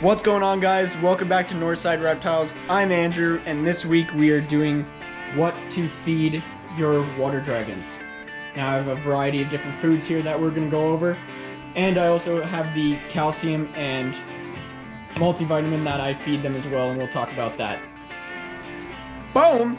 What's going on, guys? Welcome back to Northside Reptiles. I'm Andrew, and this week we are doing what to feed your water dragons. Now I have a variety of different foods here that we're going to go over, and I also have the calcium and multivitamin that I feed them as well, and we'll talk about that. Boom!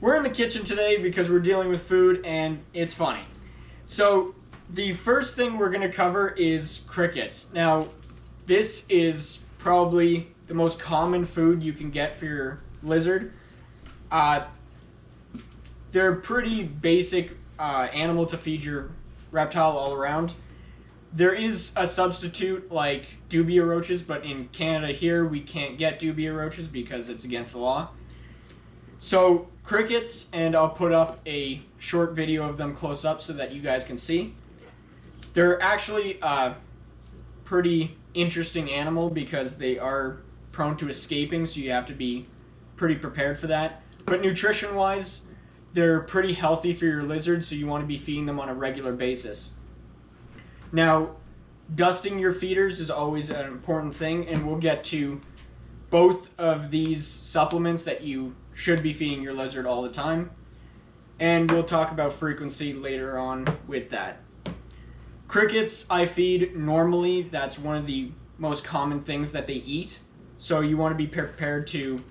We're in the kitchen today because we're dealing with food and it's funny. So the first thing we're going to cover is crickets. Now this is probably the most common food you can get for your lizard. They're pretty basic animal to feed your reptile all around. There is a substitute like dubia roaches, but in Canada here we can't get dubia roaches because it's against the law. So crickets, and I'll put up a short video of them close up so that you guys can see. They're actually a pretty interesting animal because they are prone to escaping, so you have to be pretty prepared for that. But nutrition wise, they're pretty healthy for your lizard, so you want to be feeding them on a regular basis. Now, dusting your feeders is always an important thing, and we'll get to both of these supplements that you should be feeding your lizard all the time, and we'll talk about frequency later on with that. Crickets I feed normally. That's one of the most common things that they eat, so you want to be prepared to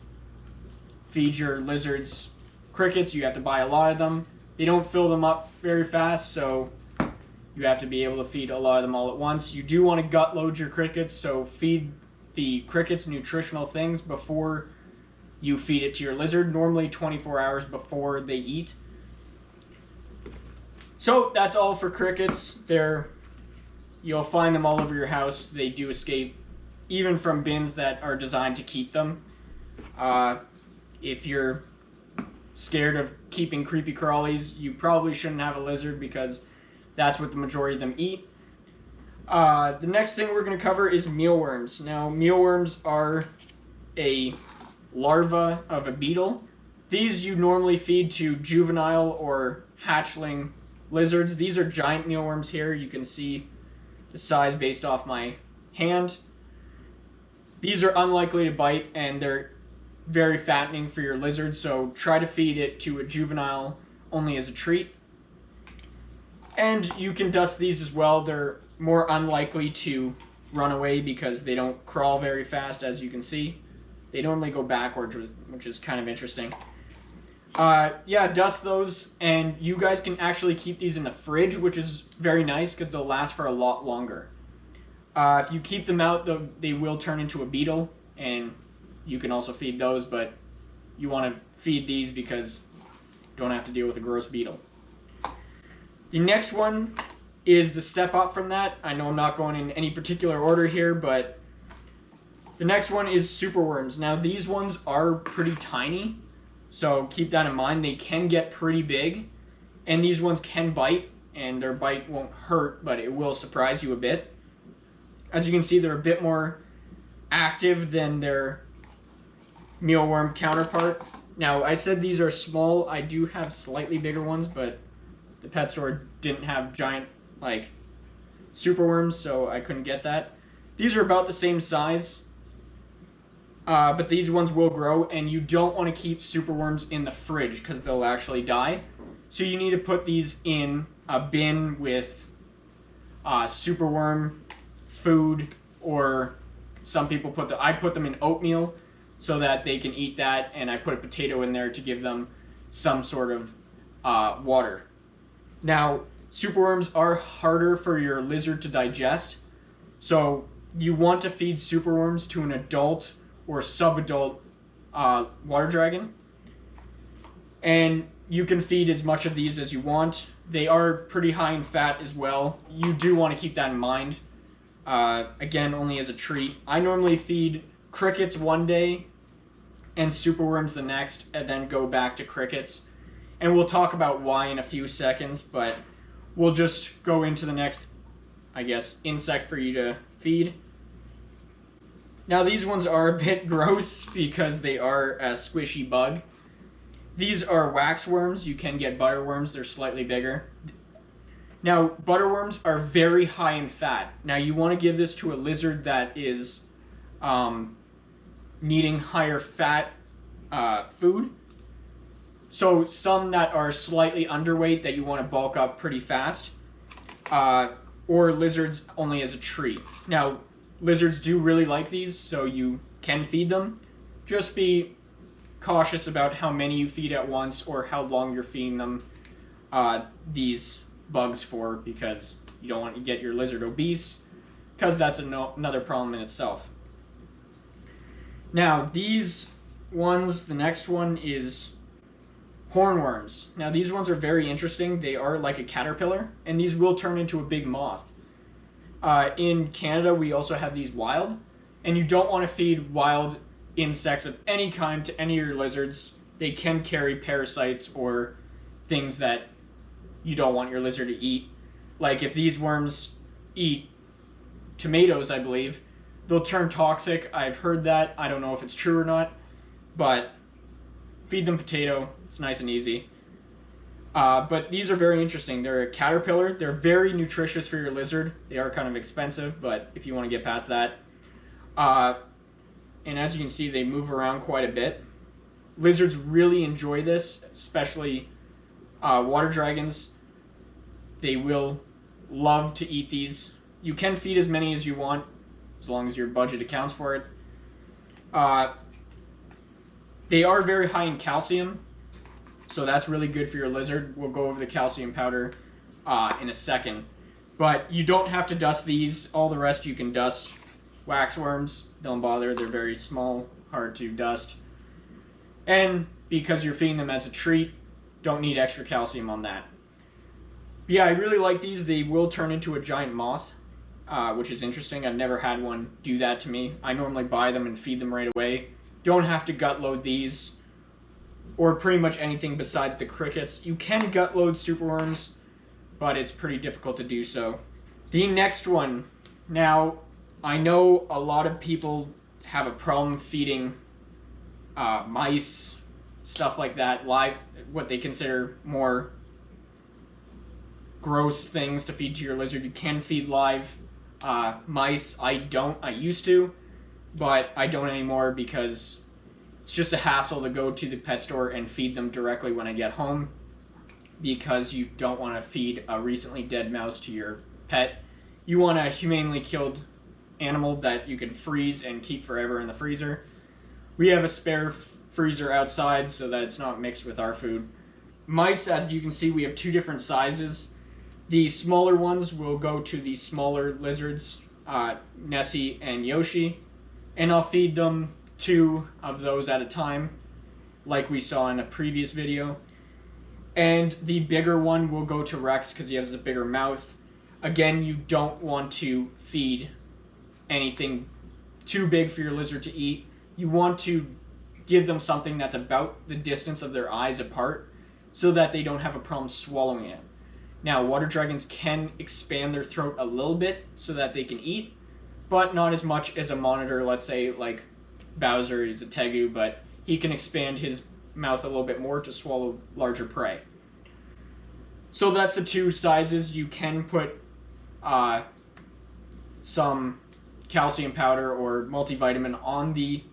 feed your lizards crickets. You have to buy a lot of them. They don't fill them up very fast, so you have to be able to feed a lot of them all at once. You do want to gut load your crickets, so feed the crickets nutritional things before you feed it to your lizard, normally 24 hours before they eat. So that's all for crickets. You'll find them all over your house. They do escape even from bins that are designed to keep them. If you're scared of keeping creepy crawlies, you probably shouldn't have a lizard because that's what the majority of them eat. The next thing we're going to cover is mealworms. Now, mealworms are a larva of a beetle. These you normally feed to juvenile or hatchling lizards. These are giant mealworms here. You can see the size based off my hand. These are unlikely to bite and they're very fattening for your lizard, so try to feed it to a juvenile only as a treat. And you can dust these as well. They're more unlikely to run away because they don't crawl very fast, as you can see. They normally go backwards, which is kind of interesting. Yeah, dust those, and you guys can actually keep these in the fridge, which is very nice because they'll last for a lot longer. If you keep them out, they will turn into a beetle, and you can also feed those, but you want to feed these because you don't have to deal with a gross beetle. The next one is the step up from that. I know I'm not going in any particular order here, but the next one is superworms. Now these ones are pretty tiny, so keep that in mind. They can get pretty big, and these ones can bite, and their bite won't hurt, but it will surprise you a bit. As you can see, they're a bit more active than their mealworm counterpart. Now I said these are small. I do have slightly bigger ones, but the pet store didn't have giant like superworms, so I couldn't get that. These are about the same size. But these ones will grow, and you don't want to keep superworms in the fridge because they'll actually die. So you need to put these in a bin with superworm food, or some people I put them in oatmeal so that they can eat that, and I put a potato in there to give them some sort of water. Now, superworms are harder for your lizard to digest, so you want to feed superworms to an adult or subadult water dragon, and you can feed as much of these as you want. They are pretty high in fat as well. You do want to keep that in mind. Again, only as a treat. I normally feed crickets one day and superworms the next, and then go back to crickets. And we'll talk about why in a few seconds, but we'll just go into the next, I guess, insect for you to feed. Now these ones are a bit gross because they are a squishy bug. These are waxworms. You can get butterworms. They're slightly bigger. Now, butterworms are very high in fat. Now, you want to give this to a lizard that is needing higher fat food. So some that are slightly underweight that you want to bulk up pretty fast. Or lizards only as a treat. Now, lizards do really like these, so you can feed them. Just be cautious about how many you feed at once or how long you're feeding them these bugs for, because you don't want to get your lizard obese, because that's another problem in itself. Now, these ones, the next one is hornworms. Now, these ones are very interesting. They are like a caterpillar, and these will turn into a big moth. In Canada, we also have these wild, and you don't want to feed wild insects of any kind to any of your lizards. They can carry parasites or things that you don't want your lizard to eat. Like if these worms eat tomatoes, I believe, they'll turn toxic. I've heard that. I don't know if it's true or not, but feed them potato. It's nice and easy. But these are very interesting. They're a caterpillar. They're very nutritious for your lizard. They are kind of expensive, but if you want to get past that. And as you can see, they move around quite a bit. Lizards really enjoy this, especially water dragons. They will love to eat these. You can feed as many as you want, as long as your budget accounts for it. They are very high in calcium, so that's really good for your lizard. We'll go over the calcium powder in a second. But you don't have to dust these. All the rest you can dust. Waxworms, don't bother. They're very small, hard to dust. And because you're feeding them as a treat, don't need extra calcium on that. But yeah, I really like these. They will turn into a giant moth, which is interesting. I've never had one do that to me. I normally buy them and feed them right away. Don't have to gut load these, or pretty much anything besides the crickets. You can gut load superworms, but it's pretty difficult to do so. The next one. Now, I know a lot of people have a problem feeding mice, stuff like that, live, what they consider more gross things to feed to your lizard. You can feed live mice. I used to, but I don't anymore because it's just a hassle to go to the pet store and feed them directly when I get home, because you don't want to feed a recently dead mouse to your pet. You want a humanely killed animal that you can freeze and keep forever in the freezer. We have a spare freezer outside so that it's not mixed with our food. Mice, as you can see, we have two different sizes. The smaller ones will go to the smaller lizards, Nessie and Yoshi, and I'll feed them 2 of those at a time, like we saw in a previous video. And the bigger one will go to Rex because he has a bigger mouth. Again, you don't want to feed anything too big for your lizard to eat. You want to give them something that's about the distance of their eyes apart so that they don't have a problem swallowing it. Now, water dragons can expand their throat a little bit so that they can eat, but not as much as a monitor, let's say like Bowser is a tegu, but he can expand his mouth a little bit more to swallow larger prey. So that's the 2 sizes. You can put some calcium powder or multivitamin on the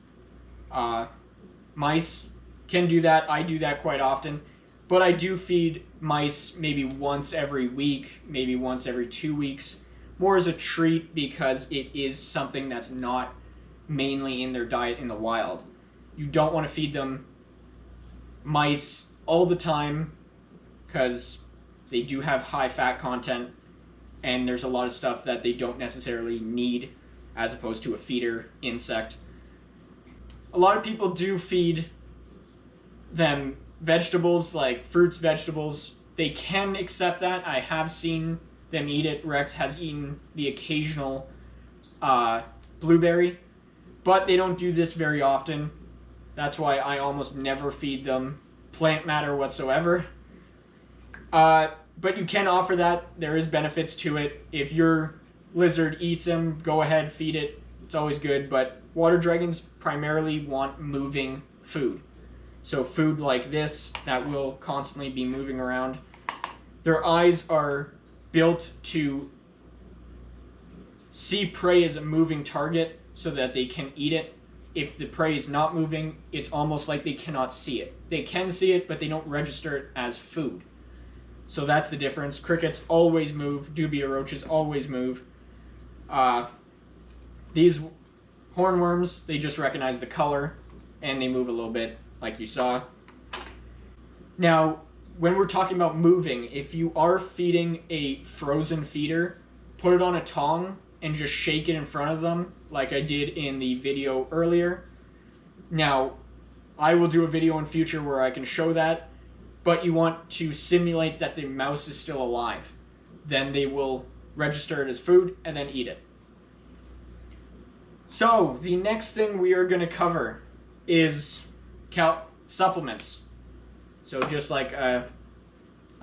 mice. Can do that. I do that quite often. But I do feed mice maybe once every week, maybe once every 2 weeks, more as a treat because it is something that's not mainly in their diet in the wild. You don't want to feed them mice all the time because they do have high fat content and there's a lot of stuff that they don't necessarily need as opposed to a feeder insect. A lot of people do feed them vegetables, like fruits, vegetables. They can accept that. I have seen them eat it. Rex has eaten the occasional blueberry, but they don't do this very often. That's why I almost never feed them plant matter whatsoever. But you can offer that. There is benefits to it. If your lizard eats them, go ahead, feed it. It's always good, but water dragons primarily want moving food. So food like this that will constantly be moving around. Their eyes are built to see prey as a moving target so that they can eat it. If the prey is not moving, it's almost like they cannot see it. They can see it, but they don't register it as food. So that's the difference. Crickets always move. Dubia roaches always move. These hornworms, they just recognize the color and they move a little bit, like you saw. Now, when we're talking about moving, if you are feeding a frozen feeder, put it on a tong and just shake it in front of them, like I did in the video earlier. Now, I will do a video in future where I can show that, but you want to simulate that the mouse is still alive. Then they will register it as food and then eat it. So, the next thing we are going to cover is supplements. So just like, I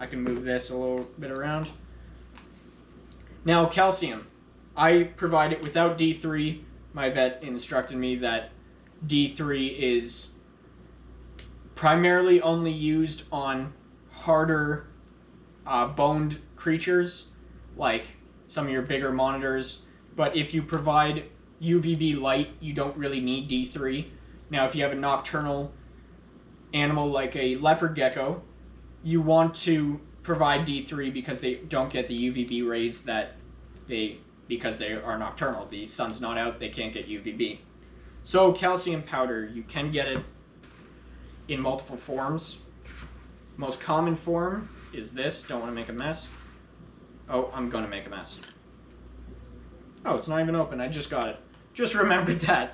can move this a little bit around. Now, calcium. I provide it without D3. My vet instructed me that D3 is primarily only used on harder boned creatures, like some of your bigger monitors. But if you provide UVB light, you don't really need D3. Now, if you have a nocturnal animal like a leopard gecko, you want to provide D3 because they don't get the UVB rays because they are nocturnal. The sun's not out, they can't get UVB. So calcium powder, you can get it in multiple forms. Most common form is this. Don't want to make a mess. Oh, I'm going to make a mess. Oh, it's not even open. I just got it. Just remembered that.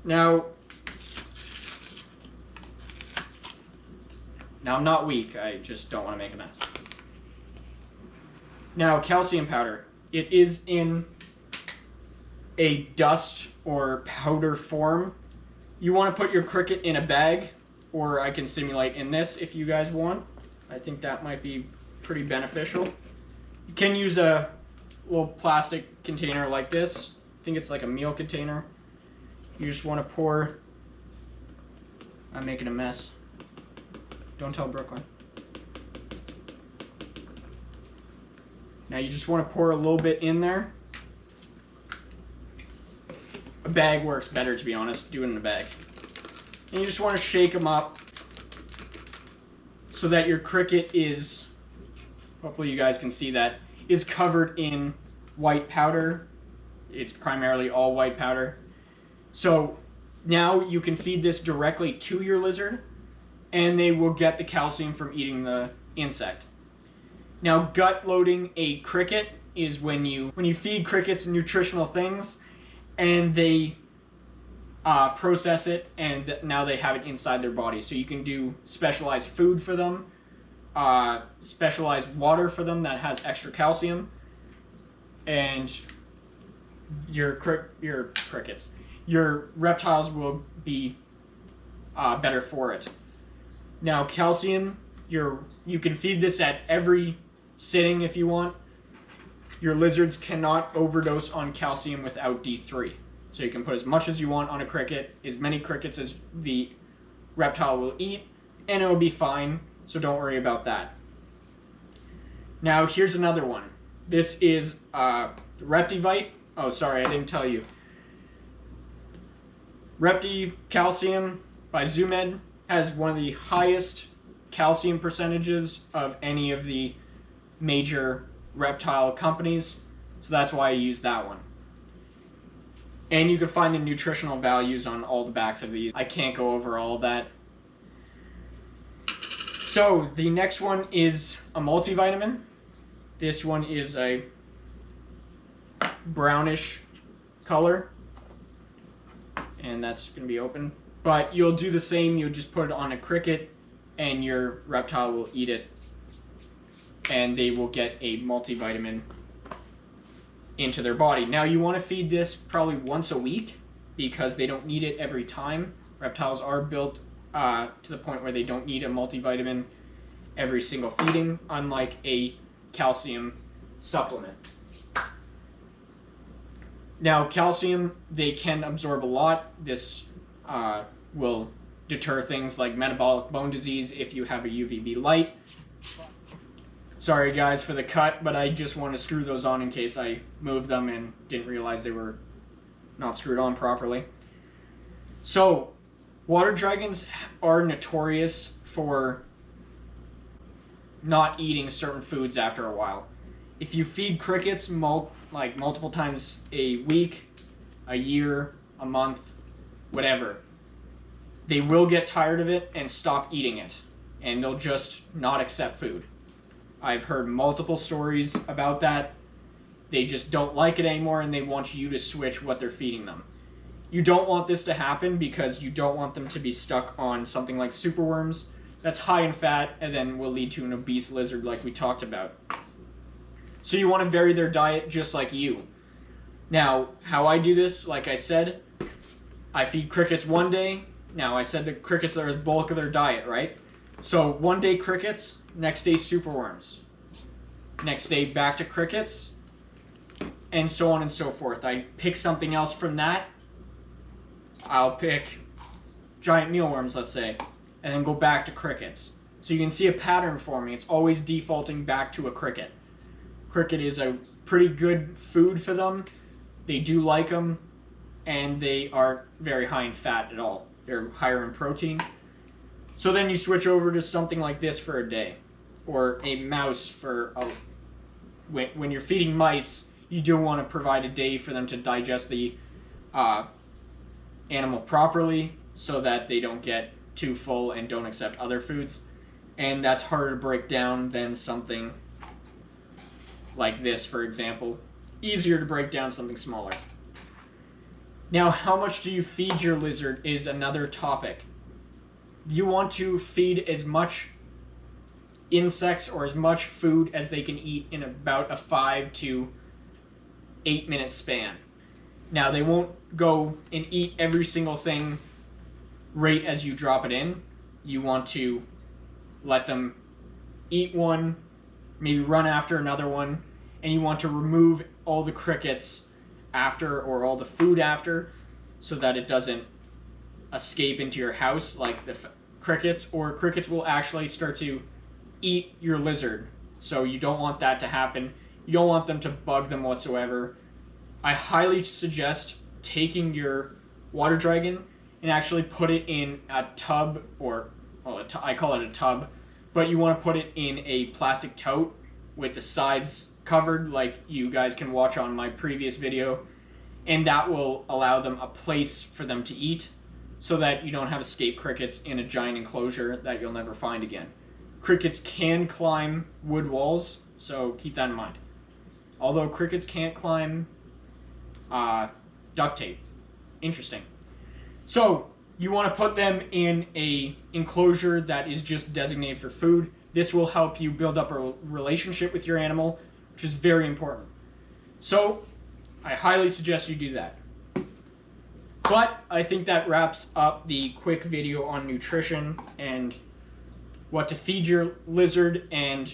Now I'm not weak. I just don't want to make a mess. Now, calcium powder. It is in a dust or powder form. You want to put your cricket in a bag, or I can simulate in this if you guys want. I think that might be pretty beneficial. You can use a little plastic container like this. I think it's like a meal container. You just want to pour. I'm making a mess. Don't tell Brooklyn. Now you just want to pour a little bit in there. A bag works better, to be honest. Do it in a bag. And you just want to shake them up so that your cricket is, hopefully you guys can see that, is covered in white powder. It's primarily all white powder. So now you can feed this directly to your lizard, and they will get the calcium from eating the insect. Now, gut loading a cricket is when you feed crickets nutritional things, and they process it, and now they have it inside their body. So you can do specialized food for them, specialized water for them that has extra calcium, and your crickets, your reptiles will be better for it. Now, calcium, you can feed this at every sitting if you want. Your lizards cannot overdose on calcium without D3. So you can put as much as you want on a cricket, as many crickets as the reptile will eat, and it will be fine, so don't worry about that. Now, here's another one. This is Reptivite. Oh, sorry, I didn't tell you. Repti Calcium by Zoomed has one of the highest calcium percentages of any of the major reptile companies, so that's why I use that one. And you can find the nutritional values on all the backs of these. I can't go over all of that. So the next one is a multivitamin. This one is a brownish color, and that's going to be open. But you'll do the same. You'll just put it on a cricket, and your reptile will eat it, and they will get a multivitamin into their body. Now, you want to feed this probably once a week because they don't need it every time. Reptiles are built to the point where they don't need a multivitamin every single feeding, unlike a calcium supplement. Now, calcium, they can absorb a lot. This will deter things like metabolic bone disease if you have a UVB light. Sorry guys for the cut, but I just want to screw those on in case I moved them and didn't realize they were not screwed on properly. So, water dragons are notorious for not eating certain foods after a while. If you feed crickets multiple times a week, a year, a month, whatever, they will get tired of it and stop eating it, and they'll just not accept food. I've heard multiple stories about that. They just don't like it anymore and they want you to switch what they're feeding them. You don't want this to happen because you don't want them to be stuck on something like superworms that's high in fat and then will lead to an obese lizard like we talked about. So you want to vary their diet just like you. Now, how I do this, like I said, I feed crickets one day. Now, I said the crickets are the bulk of their diet, right? So one day crickets, next day superworms. Next day back to crickets, and so on and so forth. I pick something else from that. I'll pick giant mealworms, let's say, and then go back to crickets. So you can see a pattern forming. It's always defaulting back to a cricket. Cricket is a pretty good food for them. They do like them, and they aren't very high in fat at all. They're higher in protein. So then you switch over to something like this for a day, or a mouse for a... When you're feeding mice, you do want to provide a day for them to digest the animal properly so that they don't get too full and don't accept other foods. And that's harder to break down than something like this, for example. Easier to break down something smaller. Now, how much do you feed your lizard is another topic. You want to feed as much insects or as much food as they can eat in about a 5 to 8 minute span. Now, they won't go and eat every single thing right as you drop it in. You want to let them eat one, maybe run after another one, and you want to remove all the crickets after, or all the food after, so that it doesn't escape into your house like the crickets, or crickets will actually start to eat your lizard. So you don't want that to happen. You don't want them to bug them whatsoever. I highly suggest taking your water dragon and actually put it in a tub, or well, I call it a tub, but you want to put it in a plastic tote with the sides covered like you guys can watch on my previous video, and that will allow them a place for them to eat so that you don't have escape crickets in a giant enclosure that you'll never find again. Crickets can climb wood walls, so keep that in mind. Although crickets can't climb duct tape. Interesting. So you want to put them in a enclosure that is just designated for food. This will help you build up a relationship with your animal, which is very important. So I highly suggest you do that. But I think that wraps up the quick video on nutrition and what to feed your lizard, and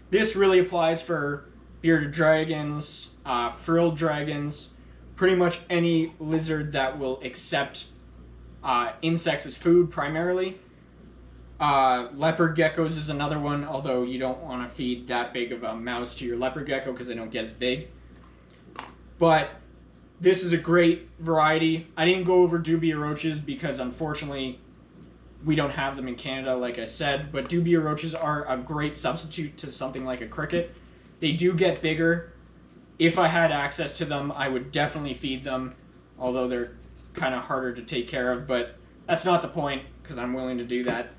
this really applies for bearded dragons, frilled dragons, pretty much any lizard that will accept insects as food primarily. Leopard geckos is another one, although you don't want to feed that big of a mouse to your leopard gecko because they don't get as big. But this is a great variety. I didn't go over dubia roaches because unfortunately we don't have them in Canada, like I said, but dubia roaches are a great substitute to something like a cricket. They do get bigger. If I had access to them, I would definitely feed them, although they're kind of harder to take care of, but that's not the point because I'm willing to do that.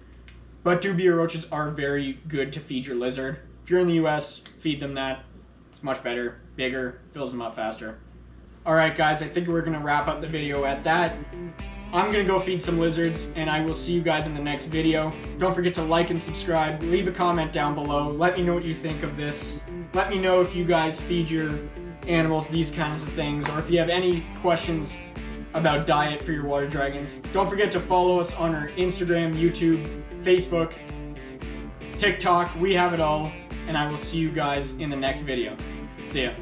But dubia roaches are very good to feed your lizard. If you're in the US, feed them that. It's much better, bigger, fills them up faster. Alright guys, I think we're going to wrap up the video at that. I'm going to go feed some lizards, and I will see you guys in the next video. Don't forget to like and subscribe. Leave a comment down below. Let me know what you think of this. Let me know if you guys feed your animals these kinds of things, or if you have any questions about diet for your water dragons. Don't forget to follow us on our Instagram, YouTube, Facebook, TikTok. We have it all, and I will see you guys in the next video. See ya.